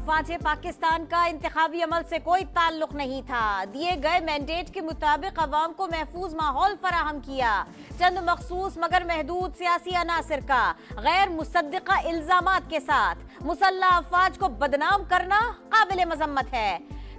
अफवाज पाकिस्तान का इंतखाबी अमल से कोई ताल्लुक नहीं था। दिए गए मैंडेट के मुताबिक अवाम को महफूज माहौल फराहम किया। चंद मखसूस मगर महदूद सियासी अनासर का गैर मुसद्दिका इल्जामात के साथ मुसल्लह अफवाज को बदनाम करना काबिल मजम्मत है।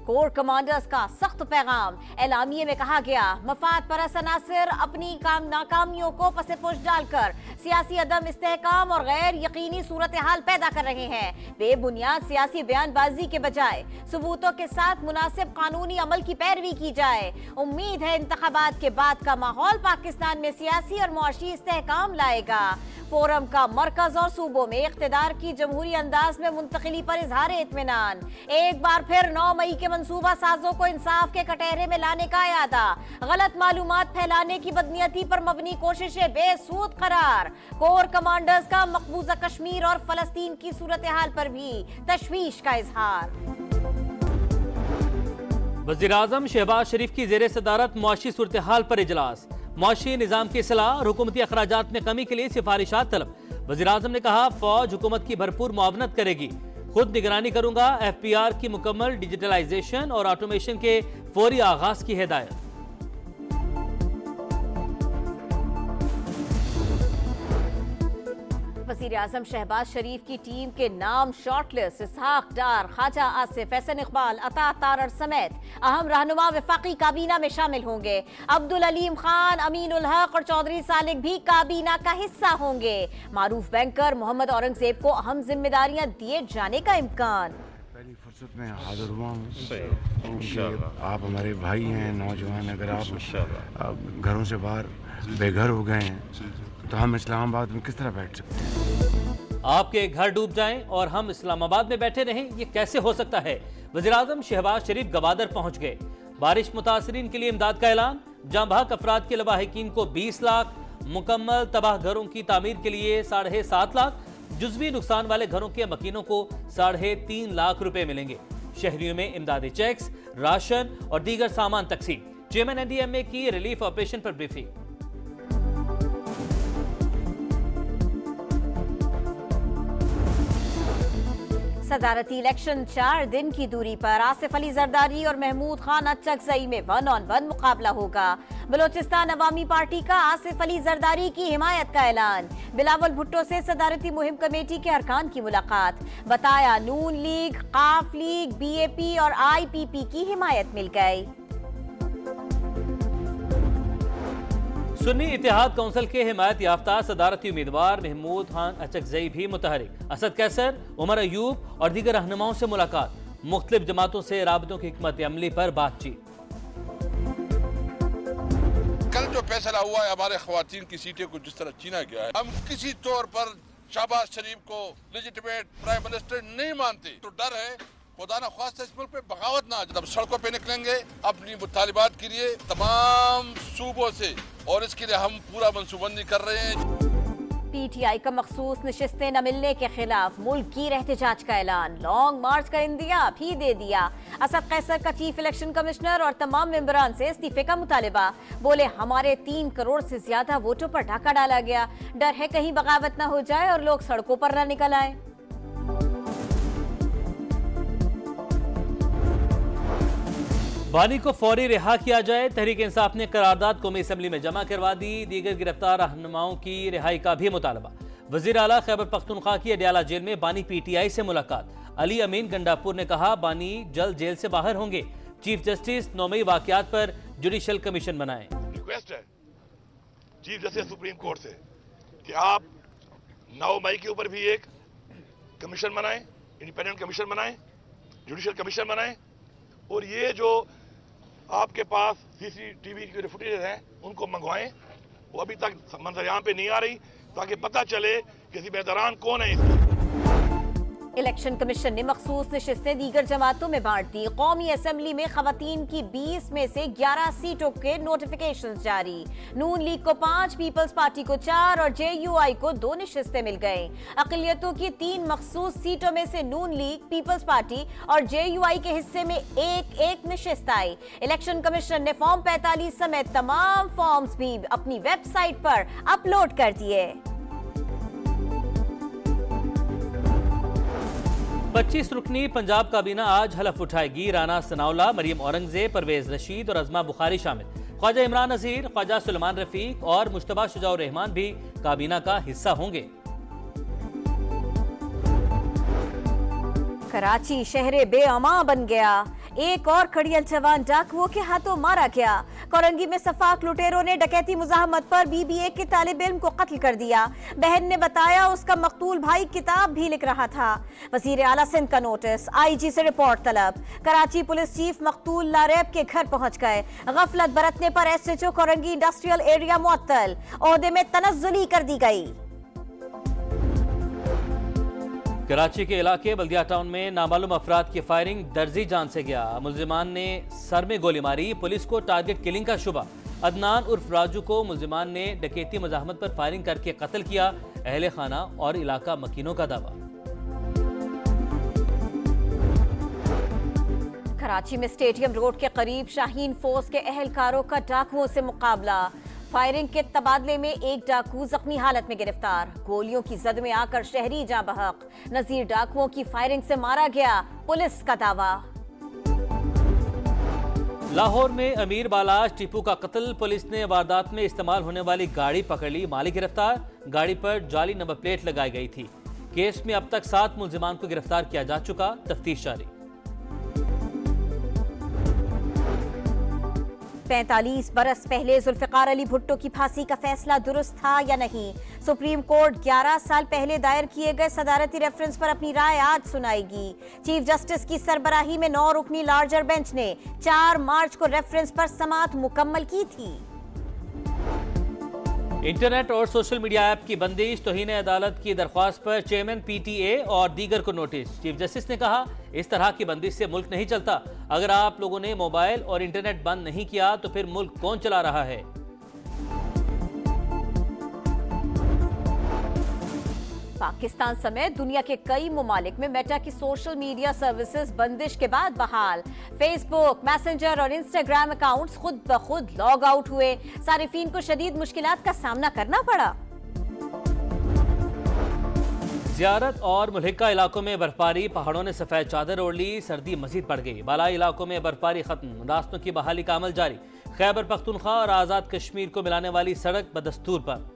कोर कमांडर्स का सख्त पैगाम। एलामिये में कहा गया, मफाद परस्त अनासर अपनी नाकामियों को पसेपुश डालकर सियासी अदम इस्तेहकाम और गैर यकीनी सूरत हाल पैदा कर रहे हैं। बेबुनियाद सियासी बयानबाजी के बजाय सबूतों के साथ मुनासिब कानूनी अमल की पैरवी की जाए। उम्मीद है इंतखाबात के बाद का माहौल पाकिस्तान में सियासी और मुआशी इस्तेहकाम लाएगा। फोरम का मरकज और सूबों में इख्तिदार की जमहूरी अंदाज में मुंतकिली पर इजहार इत्मीनान। एक बार फिर 9 मई के मंसूबा साजों को इंसाफ के कटहरे में लाने का इरादा। गलत मालूमात फैलाने की बदनीयती पर मबनी कोशिशें बेसूद करार। कोर कमांडर्स का मकबूजा कश्मीर और फलस्तीन की सूरत हाल पर भी तशवीश का इजहार। वज़ीर आज़म शहबाज शरीफ की ज़ेरे सदारत मुआशी सूरत हाल पर इजलास। मुआशी निज़ाम की इस्लाह और हुकूमती अखराजात में कमी के लिए सिफारिशात तलब। वज़ीर आज़म ने कहा, फौज हुकूमत की भरपूर मुआवनत करेगी। खुद निगरानी करूंगा। FPR की मुकम्मल डिजिटलाइजेशन और ऑटोमेशन के फौरी आगाज की हिदायत। वज़ीर आज़म शहबाज शरीफ की टीम के नाम शॉर्टलिस्ट इसहाक डार, ख्वाजा आसिफ, एहसन इकबाल, अता तारर समेत अहम रहनुमा वफाकी काबीना में शामिल होंगे। अब्दुल अलीम खान, अमीन उल हक और चौधरी सालिक भी काबीना का हिस्सा होंगे। मारूफ बैंकर मोहम्मद औरंगजेब को अहम जिम्मेदारियां दिए जाने का इम्कान। पहली फुर्सत में हाजिर हुआ हूँ। आप हमारे भाई हैं, नौजवान। अगर आप घरों से बाहर बेघर हो गए हैं तो हम इस्लामाबाद में किस तरह बैठ सकते हैं? आपके घर डूब जाएं और हम इस्लामाबाद में बैठे रहें, ये कैसे हो सकता है? वज़ीर आज़म शहबाज शरीफ गवादर पहुंच गए। बारिश मुतासरीन के लिए इमदाद का ऐलान। जाँ बहक अफराद के लवाहिकीन को 20 लाख, मुकम्मल तबाह घरों की तामीर के लिए 7.5 लाख, जुज़वी नुकसान वाले घरों के मकीनों को 3.5 लाख रुपए मिलेंगे। शहरियों में इमदादी चेक्स, राशन और दीगर सामान तकसीम। चेयरमैन NDMA की रिलीफ ऑपरेशन पर ब्रीफिंग। सदारती इलेक्शन 4 दिन की दूरी पर। आसिफ अली जरदारी और महमूद खान अचकजई में 1-on-1 मुकाबला होगा। बलोचिस्तान अवामी पार्टी का आसिफ अली जरदारी की हिमायत का ऐलान। बिलावल भुट्टो से सदारती मुहिम कमेटी के अरकान की मुलाकात। बताया, नून लीग, काफ लीग, BAP और IPP की हिमायत मिल गई। सुन्नी इत्तेहाद काउंसिल के हिमायत याफ्ता सदारती उम्मीदवार महमूद खान अचकजई भी मुतहरिक। असद कैसर, उमर अयूब और दीगर रहनुमाओं से मुलाकात। मुख्तलिफ जमातों से राबतों की हिकमत अमली पर बातचीत। कल जो फैसला हुआ है हमारे ख्वातीन की सीटें को जिस तरह छीना गया है, हम किसी तौर पर शहबाज शरीफ को लेजिटिमेट प्राइम मिनिस्टर नहीं मानते। तो डर है खुदा न ख्वास्ता इस मुल्क पे बगावत ना आ जाए। सड़कों पे निकलेंगे अपनी मुतालिबात के लिए तमाम सूबों से, और इसके लिए हम पूरा मनसूबबंदी कर रहे हैं। PTI का मखसूस नशिस्तें न मिलने के खिलाफ मुल्क की एहतजाज का ऐलान। लॉन्ग मार्च का इंदिया भी दे दिया। असद कैसर का चीफ इलेक्शन कमिश्नर और तमाम मेंबरान से इस्तीफे का मुतालिबा। बोले, हमारे 3 करोड़ से ज्यादा वोटों पर डाका डाला गया। डर है कहीं बगावत न हो जाए और लोग सड़कों पर न निकल आए। बानी को फौरी रिहा किया जाए। तहरीक इंसाफ ने करारदाद कौमी असम्बली में जमा करवा दी। दीगर गिरफ्तार रहनुमाओं की रिहाई का भी मुतालबा। वजीर आला खैबर पख्तूनख्वा की अडयाला जेल में बानी PTI से मुलाकात। अली अमीन गंडापुर ने कहा, बानी जल्द जेल से बाहर होंगे। चीफ जस्टिस 9 मई वाकयात पर जुडिशल कमीशन बनाएं। रिक्वेस्ट है चीफ जस्टिस सुप्रीम कोर्ट से कि आप 9 मई के ऊपर भी एक कमीशन बनाएं, इंडिपेंडेंट कमीशन बनाएं, जुडिशल कमीशन बनाएं, और ये जो आपके पास CCTV के फुटेज हैं उनको मंगवाएं। वो अभी तक मंजर-ए-आम पे नहीं आ रही, ताकि पता चले कि जिम्मेदारान कौन है इसमें। इलेक्शन कमीशन ने मखसूस नशिस्तें दीगर जमातों में बांट दी। कौमी असम्बली में खवातीन की 20 में से 11 सीटों के नोटिफिकेशन जारी। नून लीग को 5, पीपल्स पार्टी को 4 और JUI को 2 नशिस्तें मिल गई। अक़लियतों की 3 मखसूस सीटों में से नून लीग, पीपल्स पार्टी और JUI के हिस्से में एक नशिस्त आई। इलेक्शन कमीशन ने फॉर्म 45 समेत तमाम फॉर्म्स भी अपनी वेबसाइट पर अपलोड कर दिए। 25 रुकनी पंजाब काबीना आज हलफ उठाएगी। राना सनाउल्लाह, मरियम औरंगजेब, परवेज रशीद और अजमा बुखारी शामिल। ख्वाजा इमरान नजीर, ख्वाजा सुलेमान रफीक और मुश्तबा शुजाउर रहमान भी काबीना का हिस्सा होंगे। कराची शहर बेअमा बन गया। एक और खड़ियल जवान डाकुओं के हाथों मारा गया। कोरंगी में सफाक लुटेरों ने डकैती मुजाहमत पर बीबीए के तालिब इल्म को कत्ल कर दिया। बहन ने बताया उसका मकतूल भाई किताब भी लिख रहा था। वजीर आला सिंध का नोटिस, आईजी से रिपोर्ट तलब। कराची पुलिस चीफ मकतूल लारेब के घर पहुंच गए। गफलत बरतने पर एसएचओ कोरंगी इंडस्ट्रियल एरिया मुअत्तल, ओहदे में तनज़्ज़ुली कर दी गई। कराची के इलाके बल्दिया टाउन में नामालूम अफराद की फायरिंग दर्जी जान से गया। मुल्जिमान ने सर में गोली मारी। पुलिस को टारगेट किलिंग का शुबा। अदनान उर्फ राजू को मुल्जिमान ने डकैती मुजाहमत पर फायरिंग करके कत्ल किया। अहले खाना और इलाका मकीनों का दावा। कराची में स्टेडियम रोड के करीब शाहीन फोर्स के अहलकारों का डाकुओं से मुकाबला। फायरिंग के तबादले में एक डाकू जख्मी हालत में गिरफ्तार। गोलियों की जद में आकर शहरी जां बहक। नजीर डाकुओं की फायरिंग से मारा गया, पुलिस का दावा। लाहौर में अमीर बालाश टीपू का कत्ल। पुलिस ने वारदात में इस्तेमाल होने वाली गाड़ी पकड़ ली। मालिक गिरफ्तार। गाड़ी पर जाली नंबर प्लेट लगाई गई थी। केस में अब तक 7 मुल्जिमान को गिरफ्तार किया जा चुका। तफ्तीश जारी। 45 बरस पहले जुल्फिकार अली भुट्टो की फांसी का फैसला दुरुस्त था या नहीं? सुप्रीम कोर्ट 11 साल पहले दायर किए गए सदारती रेफरेंस पर अपनी राय आज सुनाएगी। चीफ जस्टिस की सरबराही में 9 रुकनी लार्जर बेंच ने 4 मार्च को रेफरेंस पर समाअत मुकम्मल की थी। इंटरनेट और सोशल मीडिया ऐप की बंदिश। तौहीन अदालत की दरख्वास्त पर चेयरमैन पीटीए और दीगर को नोटिस। चीफ जस्टिस ने कहा, इस तरह की बंदिश से मुल्क नहीं चलता। अगर आप लोगों ने मोबाइल और इंटरनेट बंद नहीं किया तो फिर मुल्क कौन चला रहा है? पाकिस्तान समेत दुनिया के कई मुमालिक में मेटा की सोशल मीडिया सर्विसेज बंदिश के बाद बहाल। फेसबुक, मैसेंजर और इंस्टाग्राम अकाउंट्स खुद ब खुद लॉग आउट हुए। सारिफीन को शदीद मुश्किलात का सामना करना पड़ा। ज़ियारत और मुल्हिका इलाकों में बर्फबारी। पहाड़ों ने सफेद चादर ओढ़ ली। सर्दी मजीद बढ़ गई। बालाई इलाकों में बर्फबारी खत्म। रास्तों की बहाली का अमल जारी। खैबर पख्तूनख्वा और आज़ाद कश्मीर को मिलाने वाली सड़क बदस्तूर पर।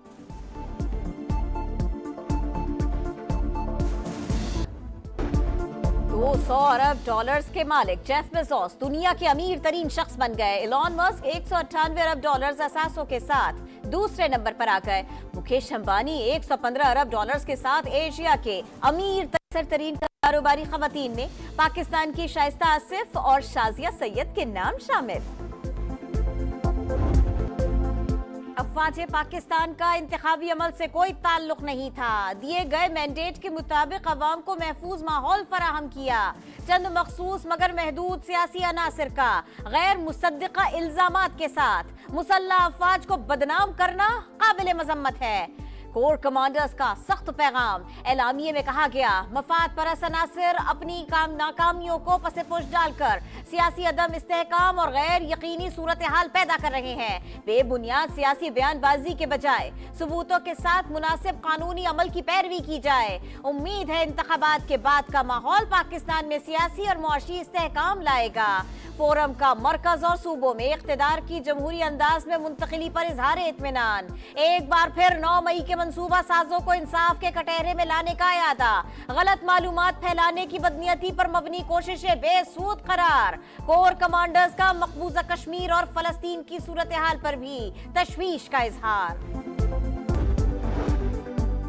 200 अरब डॉलर्स के मालिक जेफ बेजोस दुनिया के अमीर तरीन शख्स बन गए। इलॉन मस्क 198 अरब डॉलर्स असासों के साथ दूसरे नंबर पर आ गए। मुकेश अंबानी 115 अरब डॉलर्स के साथ एशिया के अमीर तरीन कारोबारी खवातीन में पाकिस्तान की शाइस्ता आसिफ और शाजिया सैयद के नाम शामिल। अफवाज पाकिस्तान का इंतखाबी अमल से कोई ताल्लुक नहीं था। दिए गए मैंडेट के मुताबिक अवाम को महफूज माहौल फराहम किया। चंद मखसूस मगर महदूद सियासी अनासिर का गैर मुसद्दिका इल्जामात के साथ मुसल्लह अफवाज को बदनाम करना काबिल मजम्मत है। कोर कमांडर्स का सख्त पैगाम। एलामिये में कहा गया, मफाद परस्त अनासिर अपनी नाकामियों को पसेपुश डालकर सियासी अदम इस्तेहकाम और गैर यकीनी सूरत हाल पैदा कर रहे हैं। बेबुनियाद सियासी बयानबाजी के बजाय सबूतों के साथ मुनासिब कानूनी अमल की पैरवी की जाए। उम्मीद है इंतखाबात के बाद का माहौल पाकिस्तान में सियासी और मुआशी इस्तेहकाम लाएगा। फोरम का मरकज और सूबों में इख्तिदार की जमहूरी अंदाज में मुंतकिली पर इजहार इत्मीनान। एक बार फिर 9 मई के मंसूबा साजों को इंसाफ के कटहरे में लाने का इरादा। गलत मालूमात फैलाने की बदनीयती पर मबनी कोशिशें बेसूद करार। कोर कमांडर्स का मकबूजा कश्मीर और फलस्तीन की सूरत हाल पर भी तशवीश का इजहार।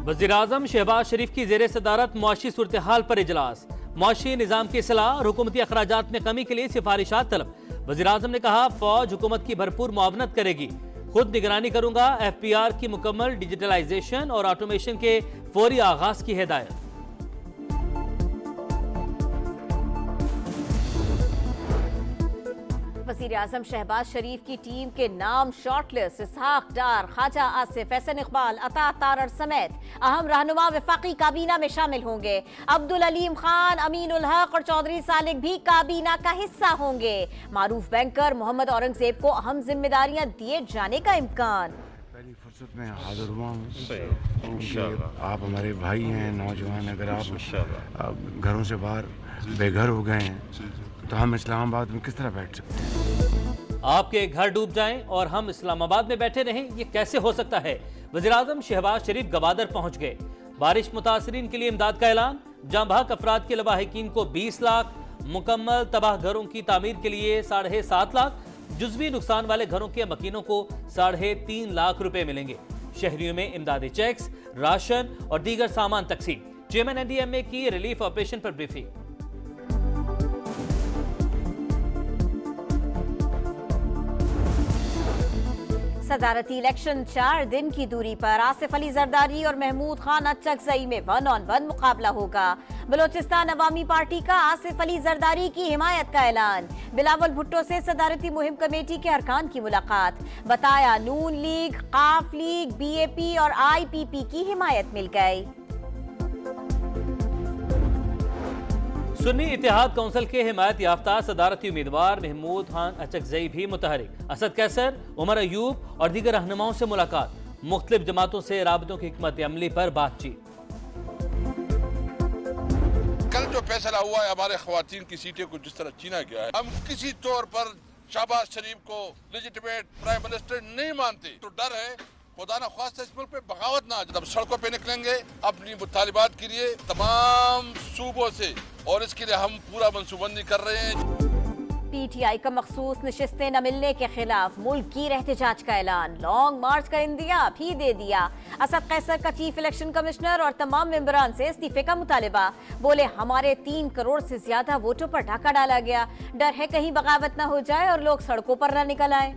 वज़ीर आज़म शहबाज शरीफ की ज़ेर सदारत मुआशी सूरत हाल पर इजलास। मुआशी निज़ाम की इस्लाह और हुकूमती अखराजात में कमी के लिए सिफारिशात तलब। वज़ीर आज़म ने कहा, फौज हुकूमत की भरपूर मुआवनत करेगी। खुद निगरानी करूंगा। FPR की मुकम्मल डिजिटलाइजेशन और ऑटोमेशन के फौरी आगाज की हिदायत। वज़ीर आज़म शहबाज शरीफ की टीम के नाम शॉर्टलिस्ट इसहाक डार, ख्वाजा आसिफ, एहसन इकबाल, अता तारड़ समेत अहम रहनुमा वफाकी काबीना में शामिल होंगे। अब्दुल अलीम खान, अमीन उल हक और चौधरी सालिक भी काबीना का हिस्सा होंगे। मारूफ बैंकर मोहम्मद औरंगजेब को अहम जिम्मेदारियां दिए जाने का इम्कान। फुर्सत में हाजिर हुआ हूँ क्योंकि आप हमारे भाई हैं, नौजवान। अगर आप घरों से बाहर बेघर हो गए हैं तो हम इस्लामाबाद में किस तरह बैठ सकते हैं? आपके घर डूब जाएं और हम इस्लामाबाद में बैठे रहें, ये कैसे हो सकता है? वज़ीर-ए-आज़म शहबाज शरीफ गवादर पहुंच गए। बारिश मुतासरीन के लिए इमदाद का ऐलान। जाँ बहक अफराद के लवाहिकीन को 20 लाख, मुकम्मल तबाह घरों की तामीर के लिए 7.5 लाख, जुज़वी नुकसान वाले घरों के मकीनों को 3.5 लाख रुपए मिलेंगे। शहरियों में इमदादी चेक्स, राशन और दीगर सामान तकसीम। चेयरमैन NDMA की रिलीफ ऑपरेशन पर ब्रीफिंग। सदारती इलेक्शन 4 दिन की दूरी पर आसिफ अली जरदारी और महमूद खान अचकजई में 1-on-1 मुकाबला होगा। बलोचिस्तान अवामी पार्टी का आसिफ अली जरदारी की हिमायत का ऐलान। बिलावल भुट्टो से सदारती मुहिम कमेटी के अरकान की मुलाकात। बताया नून लीग, काफ लीग, BAP और IPP की हिमायत मिल गई। सुन्नी इत्तेहाद काउंसिल के हिमायत याफ्ता सदारती उम्मीदवार महमूद खान अचकजई भी मुतहरिक। असद कैसर, उमर अयूब और दीगर रहनुमाओं से मुलाकात। मुख्तलिफ जमातों से राबतों की हिकमत अमली पर बातचीत। कल जो फैसला हुआ है हमारे ख्वातीन की सीटें को जिस तरह छीना गया है, हम किसी तौर पर शहबाज शरीफ को लेजिटिमेट प्राइम मिनिस्टर नहीं मानते। तो डर है खुदा न ख्वास्ता इस मुल्क पे बगावत ना आ जाए। अब सड़कों पे निकलेंगे अपनी मुतालिबात के लिए तमाम सूबों से, और इसके लिए हम पूरा मनसूबबंदी कर रहे हैं। PTI का मखसूस नशिस्तें न मिलने के खिलाफ मुल्क की एहतजाज का ऐलान। लॉन्ग मार्च का इंदिया भी दे दिया। असद कैसर का चीफ इलेक्शन कमिश्नर और तमाम मेंबरान से इस्तीफे का मुतालिबा। बोले हमारे 3 करोड़ से ज्यादा वोटों पर डाका डाला गया। डर है कहीं बगावत न हो जाए और लोग सड़कों पर न निकल आए।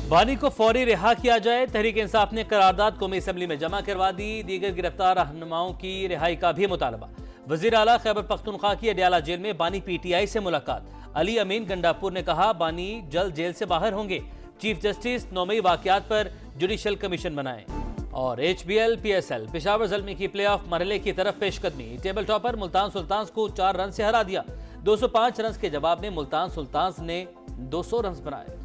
बानी को फौरी रिहा किया जाए। तहरीक इंसाफ ने करारदाद कौमी असम्बली में जमा करवा दी। दीगर गिरफ्तार रहनुमाओं की रिहाई का भी मुतालबा। वजीर आला खैबर पख्तूनख्वा की अडयाला जेल में बानी PTI से मुलाकात। अली अमीन गंडापुर ने कहा बानी जल्द जेल से बाहर होंगे। चीफ जस्टिस 9 मई वाकयात पर जुडिशल कमीशन बनाएं। और HBL PSL पेशावर ज़ल्मी की प्ले ऑफ मरहले की तरफ पेशकदमी। टेबल टॉपर मुल्तान सुल्तान्स को 4 रन से हरा दिया। 205 रन के जवाब में मुल्तान सुल्तान्स ने 200 रन बनाए।